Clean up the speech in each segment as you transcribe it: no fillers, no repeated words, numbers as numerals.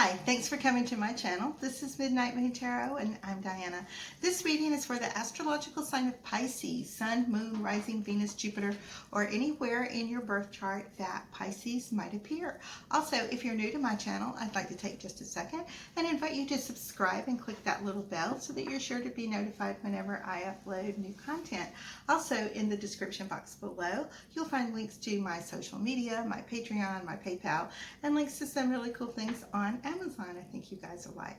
Hi, thanks for coming to my channel. This is Midnight Moon Tarot and I'm Diana. This reading is for the astrological sign of Pisces, Sun, Moon, Rising, Venus, Jupiter, or anywhere in your birth chart that Pisces might appear. Also, if you're new to my channel, I'd like to take just a second and invite you to subscribe and click that little bell so that you're sure to be notified whenever I upload new content. Also, in the description box below, you'll find links to my social media, my Patreon, my PayPal, and links to some really cool things on Amazon I think you guys will like.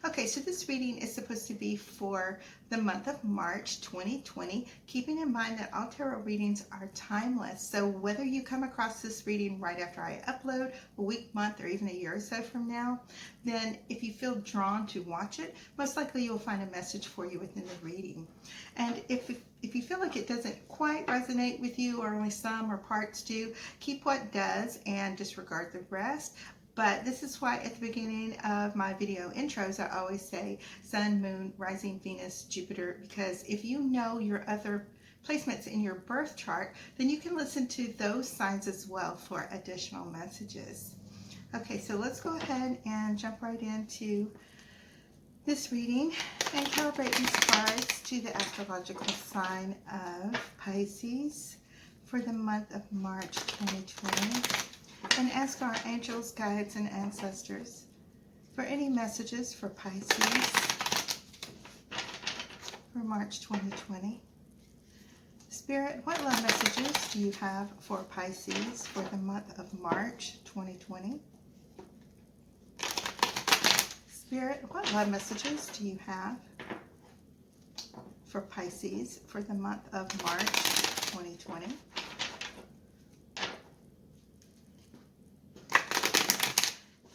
Okay, so this reading is supposed to be for the month of March 2020, keeping in mind that all tarot readings are timeless. So whether you come across this reading right after I upload, a week, month, or even a year or so from now, then if you feel drawn to watch it, most likely you'll find a message for you within the reading. And if you feel like it doesn't quite resonate with you, or only some or parts do, keep what does and disregard the rest. But this is why at the beginning of my video intros, I always say Sun, Moon, Rising, Venus, Jupiter, because if you know your other placements in your birth chart, then you can listen to those signs as well for additional messages. Okay, so let's go ahead and jump right into this reading and calibrate these cards to the astrological sign of Pisces for the month of March 2020. And ask our angels, guides, and ancestors for any messages for Pisces for March 2020. Spirit, what love messages do you have for Pisces for the month of March 2020? Spirit, what love messages do you have for Pisces for the month of March 2020?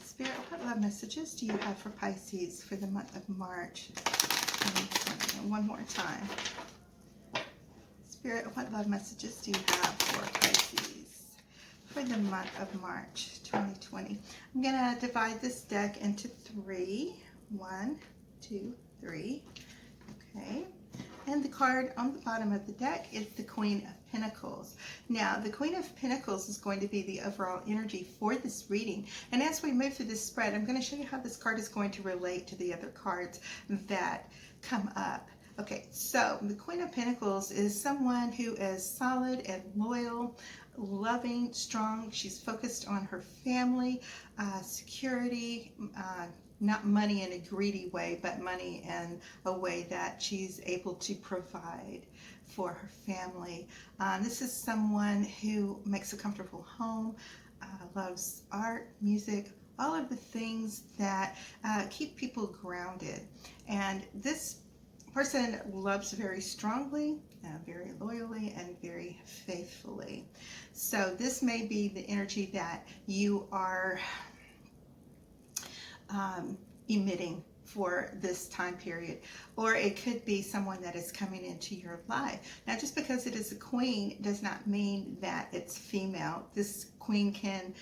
Spirit, what love messages do you have for Pisces for the month of March 2020? And one more time. Spirit, what love messages do you have for Pisces for the month of March 2020? I'm going to divide this deck into three. 1, 2, 3. Okay. And the card on the bottom of the deck is the Queen of Pentacles. Now, the Queen of Pentacles is going to be the overall energy for this reading. And as we move through this spread, I'm going to show you how this card is going to relate to the other cards that come up. Okay, so the Queen of Pentacles is someone who is solid and loyal, loving, strong. She's focused on her family, security, not money in a greedy way, but money in a way that she's able to provide for her family. This is someone who makes a comfortable home, loves art, music, all of the things that keep people grounded. And this person loves very strongly, very loyally, and very faithfully. So this may be the energy that you are emitting for this time period, or it could be someone that is coming into your life. Now, just because it is a queen does not mean that it's female. This queen can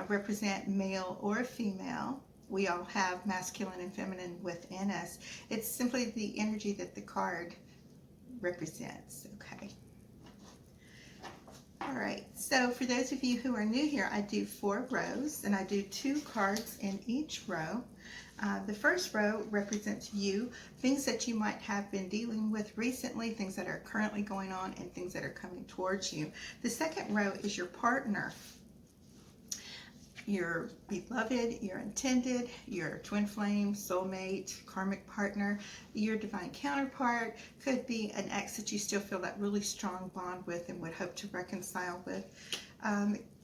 represent male or female. We all have masculine and feminine within us. It's simply the energy that the card represents. Okay. All right, so for those of you who are new here, I do 4 rows, and I do 2 cards in each row. The first row represents you, things that you might have been dealing with recently, things that are currently going on, and things that are coming towards you. The second row is your partner, your beloved, your intended, your twin flame, soulmate, karmic partner, your divine counterpart. Could be an ex that you still feel that really strong bond with and would hope to reconcile with.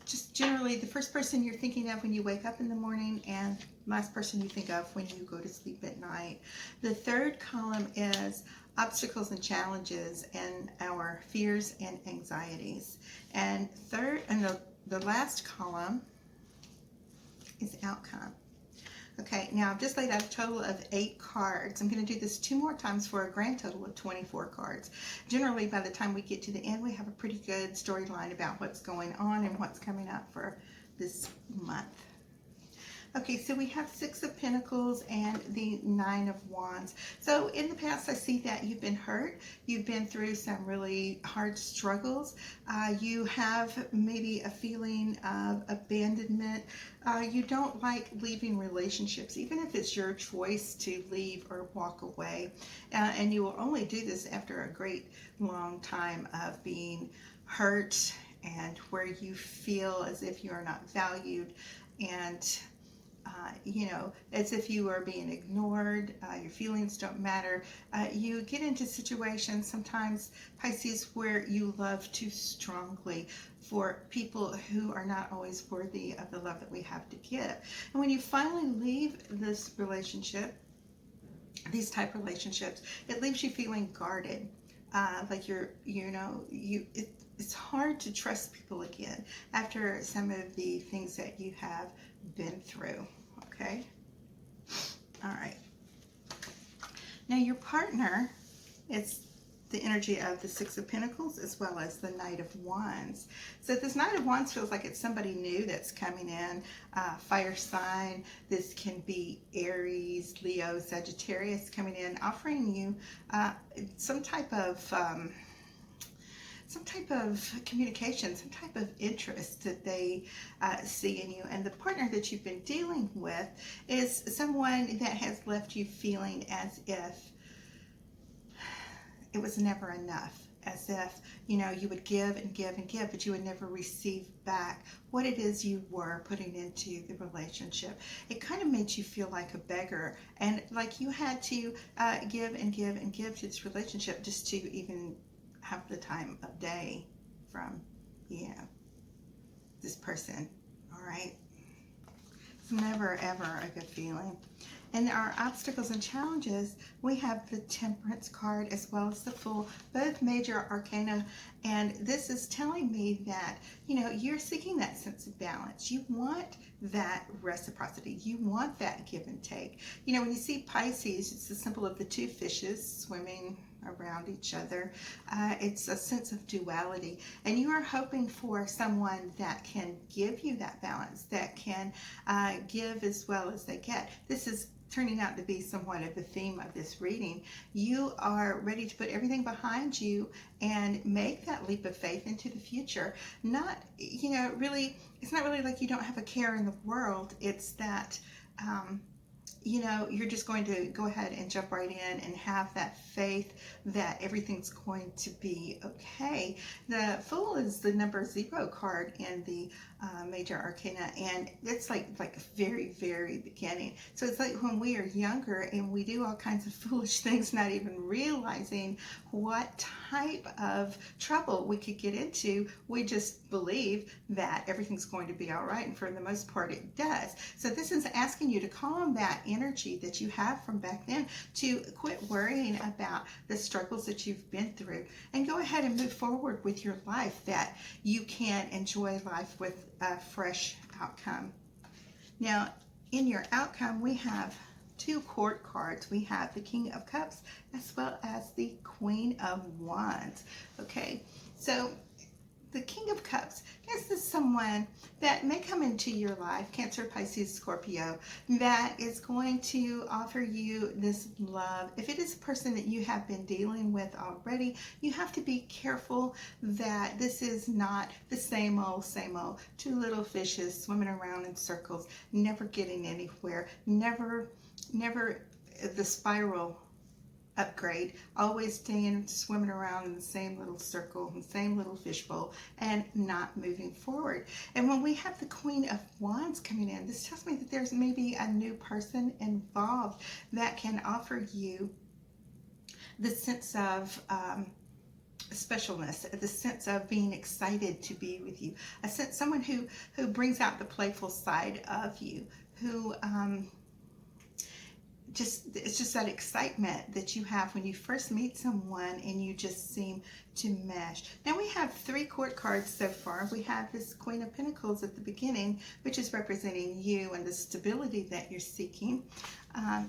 Just generally the first person you're thinking of when you wake up in the morning, and last person you think of when you go to sleep at night. The third column is obstacles and challenges and our fears and anxieties. And the last column is outcome. Okay, now I've just laid out a total of 8 cards. I'm going to do this 2 more times for a grand total of 24 cards. Generally, by the time we get to the end, we have a pretty good storyline about what's going on and what's coming up for this month. Okay, so we have Six of Pentacles and the Nine of Wands. So in the past, I see that you've been hurt. You've been through some really hard struggles. You have maybe a feeling of abandonment. You don't like leaving relationships, even if it's your choice to leave or walk away. And you will only do this after a great long time of being hurt and where you feel as if you are not valued and as if you are being ignored, your feelings don't matter. You get into situations sometimes, Pisces, where you love too strongly for people who are not always worthy of the love that we have to give. And when you finally leave this relationship, these type relationships, it leaves you feeling guarded. Like it's hard to trust people again after some of the things that you have been through. Okay. All right. Now your partner, it's the energy of the Six of Pentacles as well as the Knight of Wands. So this Knight of Wands feels like it's somebody new that's coming in, fire sign. This can be Aries, Leo, Sagittarius coming in, offering you some type of communication, some type of interest that they see in you. And the partner that you've been dealing with is someone that has left you feeling as if it was never enough, as if, you would give and give and give, but you would never receive back what it is you were putting into the relationship. It kind of made you feel like a beggar, and like you had to give and give and give to this relationship just to even have the time of day from, this person. All right. It's never, ever a good feeling. And our obstacles and challenges, we have the Temperance card as well as the Fool, both major arcana. And this is telling me that, you're seeking that sense of balance. You want that reciprocity. You want that give and take. When you see Pisces, it's the symbol of the two fishes swimming around each other. It's a sense of duality. And you are hoping for someone that can give you that balance, that can give as well as they get. This is turning out to be somewhat of the theme of this reading. You are ready to put everything behind you and make that leap of faith into the future. Not, really, it's not really like you don't have a care in the world. It's that, you're just going to go ahead and jump right in and have that faith that everything's going to be okay. The Fool is the number 0 card in the major arcana, and it's like very, very beginning. So it's like when we are younger and we do all kinds of foolish things, not even realizing what type of trouble we could get into. We just believe that everything's going to be all right, and for the most part it does. So this is asking you to calm that energy that you have from back then, to quit worrying about the struggles that you've been through and go ahead and move forward with your life, that you can enjoy life with a fresh outcome. Now, in your outcome, we have 2 court cards. We have the King of Cups as well as the Queen of Wands. Okay, so the King of Cups, this is someone that may come into your life, Cancer, Pisces, Scorpio, that is going to offer you this love. If it is a person that you have been dealing with already, you have to be careful that this is not the same old, 2 little fishes swimming around in circles, never getting anywhere, never the spiral upgrade, always staying swimming around in the same little circle, the same little fishbowl, and not moving forward. And when we have the Queen of Wands coming in, this tells me that there's maybe a new person involved that can offer you the sense of specialness, the sense of being excited to be with you, someone who brings out the playful side of you, who it's just that excitement that you have when you first meet someone and you just seem to mesh. Now we have 3 court cards so far. We have this Queen of Pentacles at the beginning, which is representing you and the stability that you're seeking.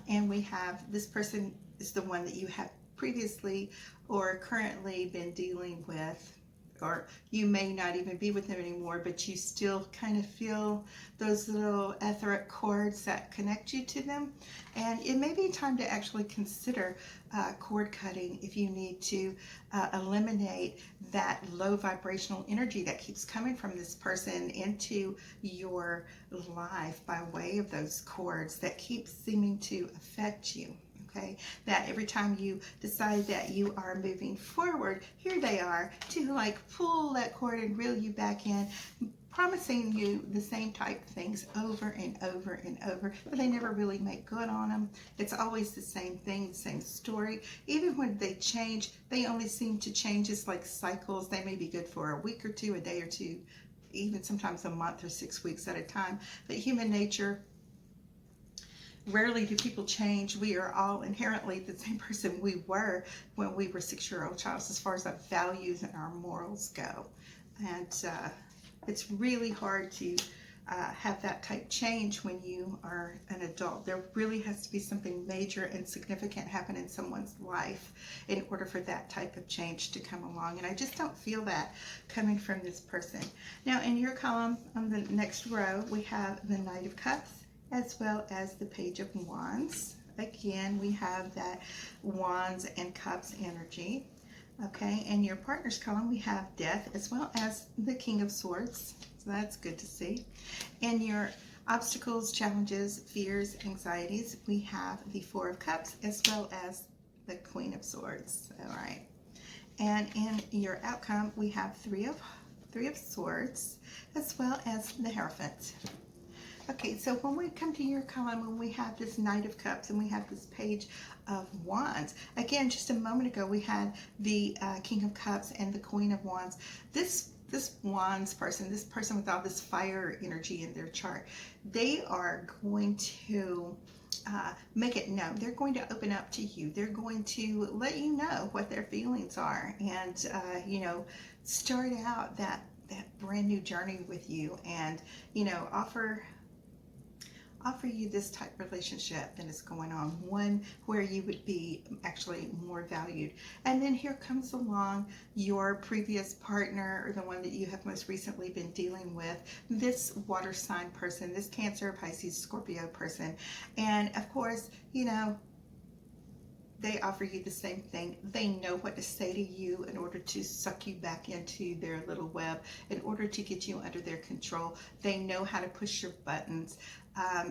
And we have this person is the one that you have previously or currently been dealing with, or you may not even be with them anymore, but you still kind of feel those little etheric cords that connect you to them. And it may be time to actually consider cord cutting if you need to eliminate that low vibrational energy that keeps coming from this person into your life by way of those cords that keep seeming to affect you. Okay, that every time you decide that you are moving forward, here they are to like pull that cord and reel you back in, promising you the same type of things over and over and over, but they never really make good on them. It's always the same thing, the same story. Even when they change, they only seem to change as like cycles. They may be good for a week or two, a day or two, even sometimes a month or 6 weeks at a time. But human nature, rarely do people change. We are all inherently the same person we were when we were 6-year-old child as far as our values and our morals go. And it's really hard to have that type change when you are an adult. There really has to be something major and significant happen in someone's life in order for that type of change to come along. And I just don't feel that coming from this person. Now in your column on the next row, we have the Knight of Cups as well as the Page of Wands. Again, we have that Wands and Cups energy. Okay, in your partner's column, we have Death as well as the King of Swords. So that's good to see. In your obstacles, challenges, fears, anxieties, we have the Four of Cups as well as the Queen of Swords. All right. And in your outcome, we have Three of Swords as well as the Hierophant. Okay, so when we come to your column, when we have this Knight of Cups and we have this Page of Wands, again, just a moment ago, we had the King of Cups and the Queen of Wands. This Wands person, this person with all this fire energy in their chart, they are going to make it known. They're going to open up to you. They're going to let you know what their feelings are and, you know, start out that brand new journey with you and, you know, offer you this type of relationship that is going on, one where you would be actually more valued. And then here comes along your previous partner or the one that you have most recently been dealing with, this water sign person, this Cancer, Pisces, Scorpio person. And of course, you know, they offer you the same thing. They know what to say to you in order to suck you back into their little web, in order to get you under their control. They know how to push your buttons.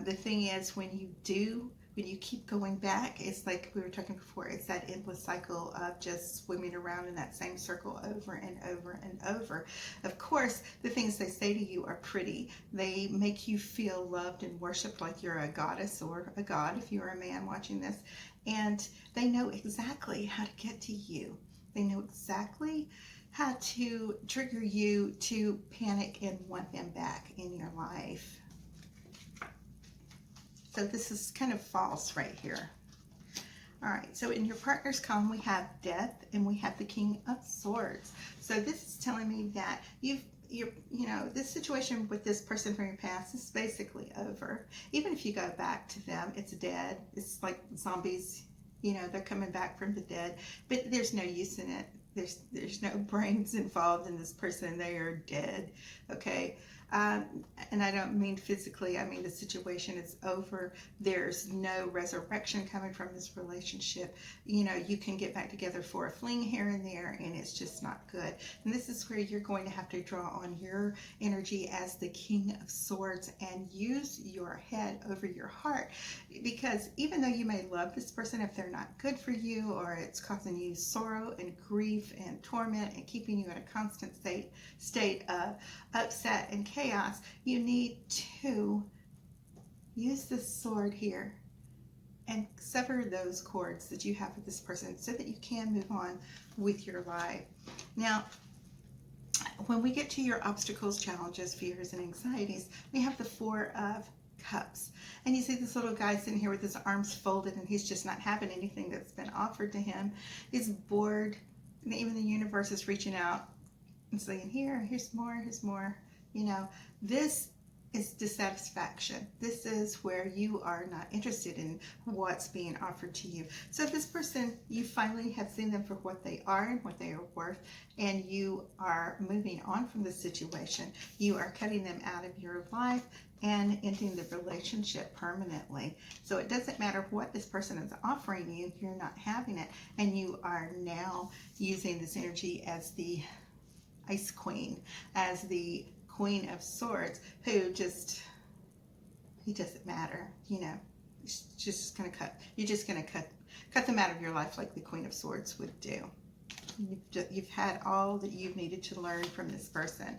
The thing is, when you keep going back, it's like we were talking before, it's that endless cycle of just swimming around in that same circle over and over and over. Of course, the things they say to you are pretty. They make you feel loved and worshipped like you're a goddess or a god if you're a man watching this. And they know exactly how to get to you. They know exactly how to trigger you to panic and want them back in your life. So this is kind of false right here. All right, so in your partner's column, we have Death and we have the King of Swords. So this is telling me that you know, this situation with this person from your past is basically over. Even if you go back to them, it's dead. It's like zombies, you know, they're coming back from the dead, but there's no use in it. There's no brains involved in this person. They are dead, okay? And I don't mean physically, I mean the situation is over. There's no resurrection coming from this relationship. You know, you can get back together for a fling here and there, and it's just not good. And this is where you're going to have to draw on your energy as the King of Swords and use your head over your heart. Because even though you may love this person, if they're not good for you or it's causing you sorrow and grief and torment and keeping you in a constant state of upset and chaos, you need to use this sword here and sever those cords that you have with this person so that you can move on with your life. Now, when we get to your obstacles, challenges, fears, and anxieties, we have the Four of Cups. And you see this little guy sitting here with his arms folded, and he's just not having anything that's been offered to him. He's bored, and even the universe is reaching out and saying, here's more, here's more. You know, this is dissatisfaction. This is where you are not interested in what's being offered to you. So this person, you finally have seen them for what they are and what they are worth, and you are moving on from the situation. You are cutting them out of your life and ending the relationship permanently. So it doesn't matter what this person is offering you, you're not having it, and you are now using this energy as the Ice Queen, as the Queen of Swords, who just, he doesn't matter, you know. It's just gonna cut. You're just gonna cut them out of your life like the Queen of Swords would do. You've had all that you've needed to learn from this person.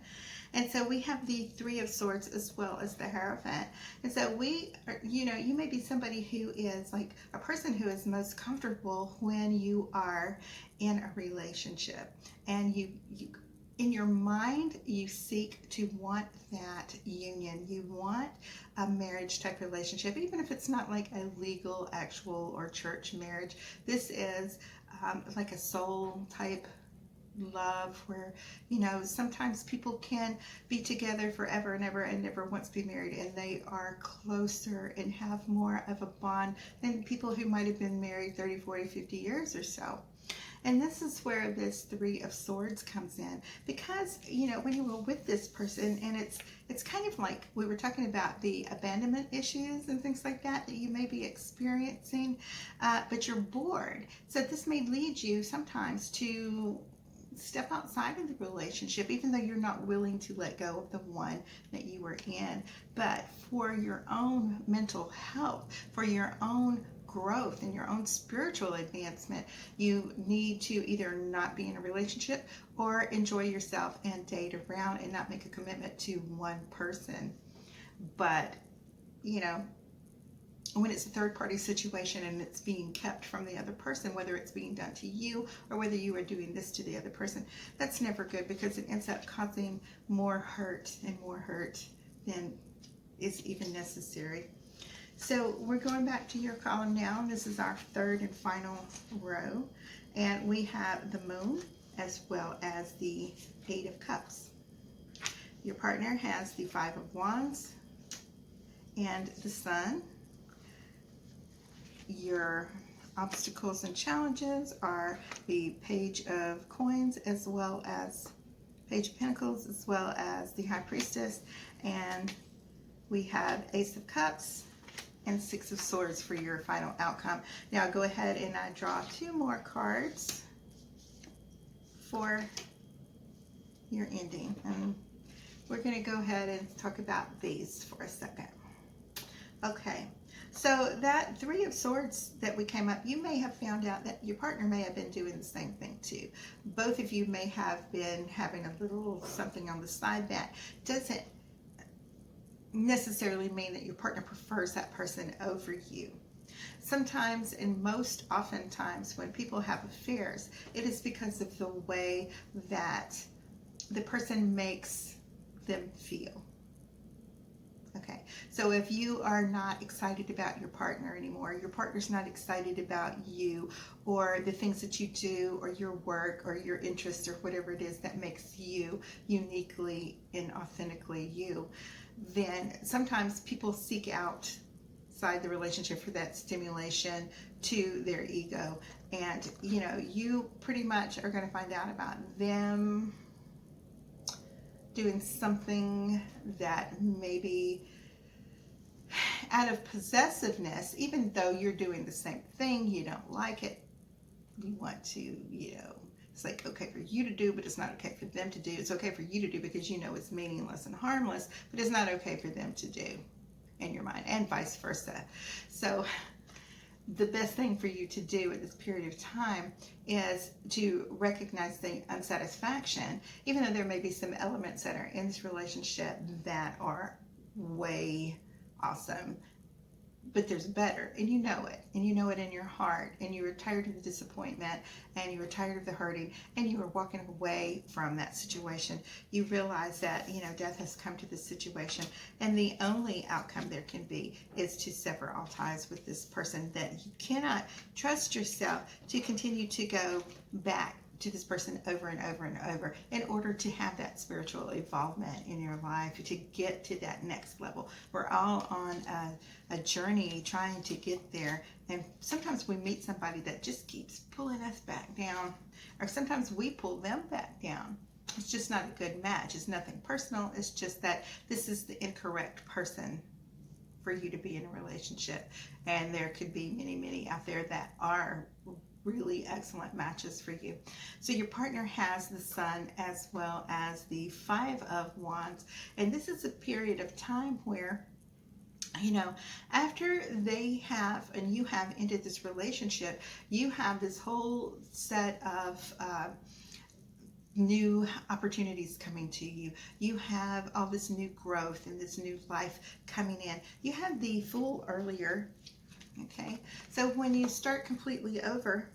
And so we have the Three of Swords as well as the Hierophant. And so we are, you know, you may be somebody who is like a person who is most comfortable when you are in a relationship, and you in your mind, you seek to want that union. You want a marriage type relationship, even if it's not like a legal, actual, or church marriage. This is like a soul type love where, you know, sometimes people can be together forever and ever and never once be married, and they are closer and have more of a bond than people who might have been married 30, 40, 50 years or so. And this is where this Three of Swords comes in, because, you know, when you were with this person, and it's kind of like we were talking about the abandonment issues and things like that you may be experiencing, but you're bored. So this may lead you sometimes to step outside of the relationship, even though you're not willing to let go of the one that you were in. But for your own mental health, for your own growth and your own spiritual advancement, you need to either not be in a relationship or enjoy yourself and date around and not make a commitment to one person. But, you know, when it's a third party situation and it's being kept from the other person, whether it's being done to you or whether you are doing this to the other person, that's never good, because it ends up causing more hurt and more hurt than is even necessary. So we're going back to your column now, and this is our third and final row, and we have the Moon as well as the Eight of Cups. Your partner has the Five of Wands and the Sun. Your obstacles and challenges are the Page of Coins as well as Page of Pentacles as well as the High Priestess, and we have Ace of Cups and Six of Swords for your final outcome. Now go ahead and I draw two more cards for your ending, and we're going to go ahead and talk about these for a second. Okay, so that Three of Swords that we came up, you may have found out that your partner may have been doing the same thing too. Both of you may have been having a little something on the side. That doesn't necessarily mean that your partner prefers that person over you. Sometimes, and most oftentimes, when people have affairs, it is because of the way that the person makes them feel. Okay, so if you are not excited about your partner anymore, your partner's not excited about you or the things that you do or your work or your interests or whatever it is that makes you uniquely and authentically you, then sometimes people seek outside the relationship for that stimulation to their ego. And, you know, you pretty much are going to find out about them doing something that maybe out of possessiveness, even though you're doing the same thing, you don't like it, you want to, you know, it's like okay for you to do, but it's not okay for them to do. It's okay for you to do because you know it's meaningless and harmless, but it's not okay for them to do in your mind, and vice versa. So the best thing for you to do at this period of time is to recognize the unsatisfaction, even though there may be some elements that are in this relationship that are way awesome, but there's better, and you know it in your heart, and you were tired of the disappointment, and you were tired of the hurting, and you were walking away from that situation. You realize that, you know, death has come to this situation, and the only outcome there can be is to sever all ties with this person, that you cannot trust yourself to continue to go back to this person over and over and over in order to have that spiritual involvement in your life, to get to that next level. We're all on a journey trying to get there, and sometimes we meet somebody that just keeps pulling us back down, or sometimes we pull them back down. It's just not a good match. It's nothing personal. It's just that this is the incorrect person for you to be in a relationship, and there could be many out there that are really excellent matches for you. So your partner has the Sun as well as the Five of Wands, and this is a period of time where, you know, after they have and you have ended this relationship, you have this whole set of new opportunities coming to you. You have all this new growth and this new life coming in. You had the Fool earlier. Okay, so when you start completely over,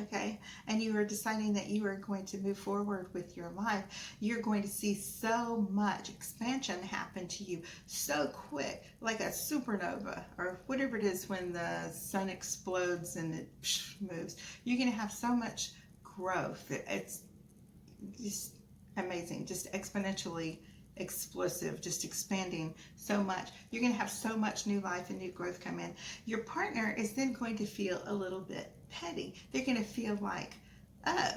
okay, and you are deciding that you are going to move forward with your life, you're going to see so much expansion happen to you so quick, like a supernova, or whatever it is when the sun explodes and it moves. You're going to have so much growth. It's just amazing, just exponentially explosive, just expanding so much. You're going to have so much new life and new growth come in. Your partner is then going to feel a little bit petty. They're going to feel like, oh,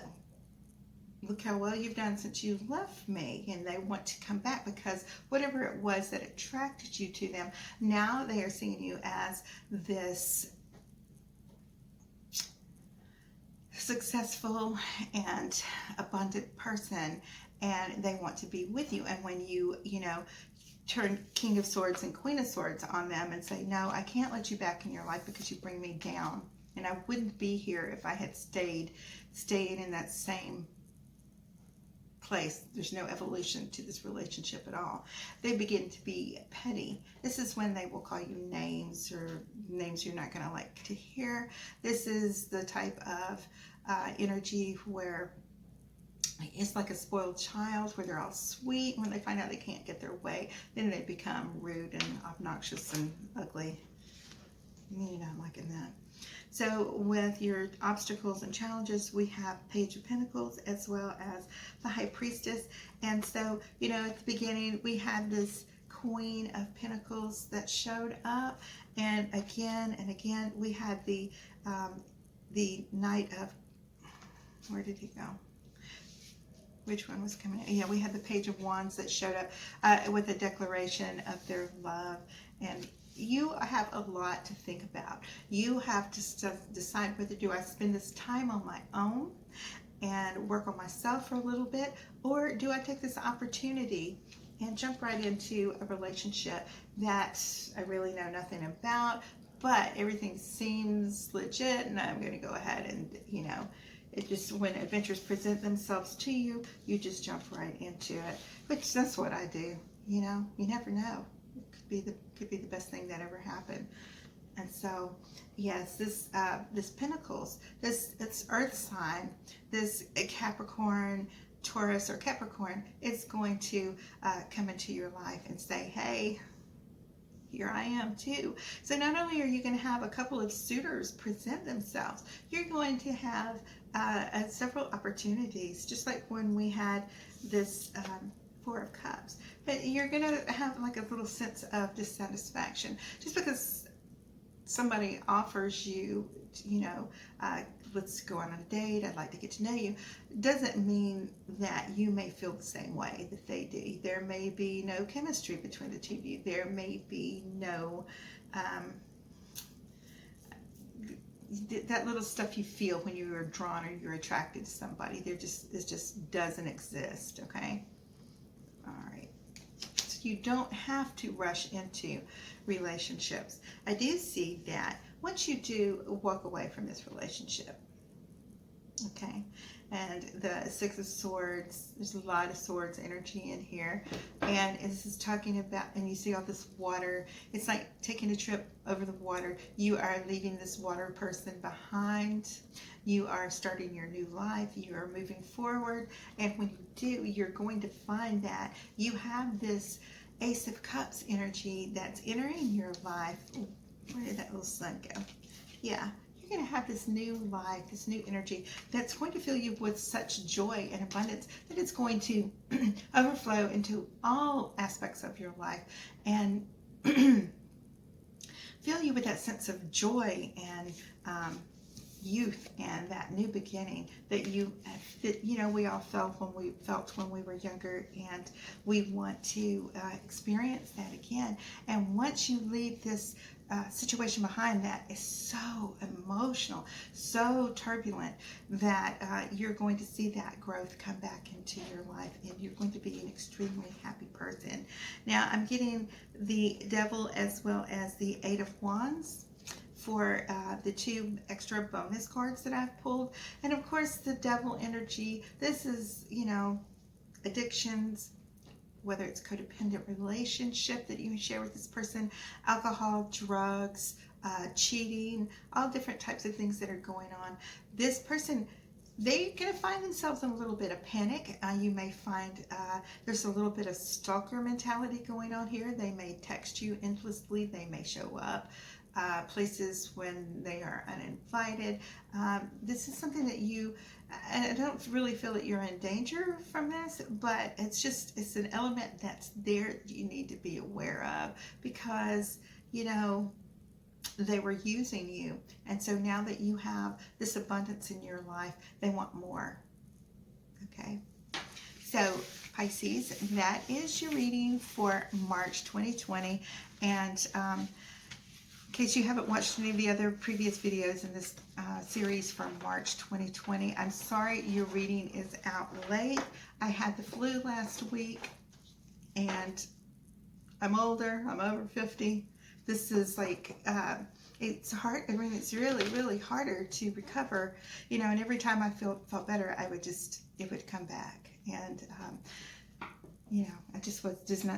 look how well you've done since you left me, and they want to come back because whatever it was that attracted you to them, now they are seeing you as this successful and abundant person, and they want to be with you. And when you turn King of Swords and Queen of Swords on them and say, no, I can't let you back in your life because you bring me down, and I wouldn't be here if I had stayed in that same place. There's no evolution to this relationship at all. They begin to be petty. This is when they will call you names, or names you're not going to like to hear. This is the type of energy where it's like a spoiled child, where they're all sweet. When they find out they can't get their way, then they become rude and obnoxious and ugly. You're not liking that. So with your obstacles and challenges, we have Page of Pentacles as well as the High Priestess. And so, you know, at the beginning, we had this Queen of Pentacles that showed up. And again, we had the Knight of, where did he go? Which one was coming in? Yeah, we had the Page of Wands that showed up with a declaration of their love. And you have a lot to think about. You have to decide whether do I spend this time on my own and work on myself for a little bit, or do I take this opportunity and jump right into a relationship that I really know nothing about, but everything seems legit, and I'm going to go ahead and, you know, it just, when adventures present themselves to you, you just jump right into it. Which, that's what I do. You know, you never know. It could be the best thing that ever happened. And so, yes, this Pentacles, it's Earth sign, this Capricorn, Taurus, or Capricorn, is going to come into your life and say, hey, here I am too. So not only are you going to have a couple of suitors present themselves, you're going to have several opportunities, just like when we had this Four of Cups. But you're going to have like a little sense of dissatisfaction. Just because somebody offers you, you know, let's go on a date, I'd like to get to know you, doesn't mean that you may feel the same way that they do. There may be no chemistry between the two of you. There may be no, that little stuff you feel when you are drawn or you're attracted to somebody. It just doesn't exist, okay? All right. So you don't have to rush into relationships. I do see that once you do walk away from this relationship, okay, and the Six of Swords, there's a lot of swords energy in here, and this is talking about, and you see all this water, it's like taking a trip over the water. You are leaving this water person behind. You are starting your new life. You are moving forward, and when you do, you're going to find that you have this Ace of Cups energy that's entering your life. Where did that little sun go? Yeah, you're going to have this new life, this new energy that's going to fill you with such joy and abundance that it's going to overflow into all aspects of your life and fill you with that sense of joy and youth and that new beginning that we all felt when we were younger, and we want to experience that again. And once you leave this situation behind that is so emotional, so turbulent, that you're going to see that growth come back into your life, and you're going to be an extremely happy person. Now I'm getting the Devil as well as the Eight of Wands for the 2 extra bonus cards that I've pulled. And of course, the Devil energy, this is, addictions, whether it's codependent relationship that you share with this person, alcohol, drugs, cheating, all different types of things that are going on. This person, they're going to find themselves in a little bit of panic. You may find there's a little bit of stalker mentality going on here. They may text you endlessly. They may show up places when they are uninvited. This is something that I don't really feel that you're in danger from this, but it's an element that's there that you need to be aware of, because, they were using you. And so now that you have this abundance in your life, they want more. Okay. So Pisces, that is your reading for March 2020. And in case you haven't watched any of the other previous videos in this series from March 2020, I'm sorry your reading is out late. I had the flu last week, and I'm older. I'm over 50. This is like, it's hard. I mean, it's really, really harder to recover, and every time I felt better, it would come back. And, I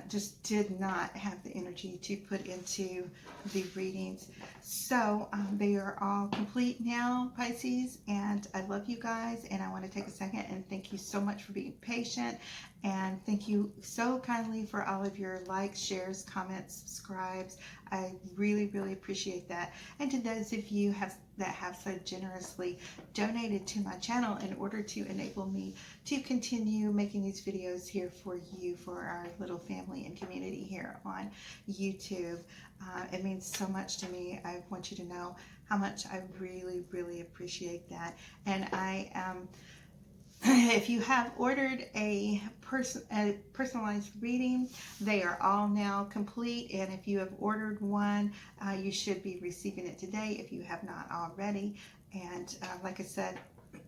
just did not have the energy to put into the readings. So they are all complete now, Pisces, and I love you guys, and I want to take a second and thank you so much for being patient, and thank you so kindly for all of your likes, shares, comments, subscribes. I really, really appreciate that. And to those of you that have so generously donated to my channel in order to enable me to continue making these videos here for you, for our little family and community here on YouTube. It means so much to me. I want you to know how much I really, really appreciate that. And I am, if you have ordered a personalized reading, they are all now complete. And if you have ordered one, you should be receiving it today if you have not already. And like I said,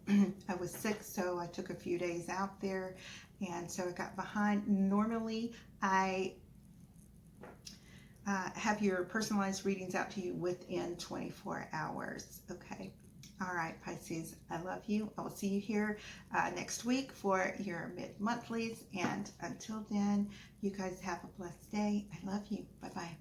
I was sick, so I took a few days out there, and so I got behind. Normally, I have your personalized readings out to you within 24 hours. Okay. All right, Pisces, I love you. I will see you here next week for your mid-monthlies. And until then, you guys have a blessed day. I love you. Bye-bye.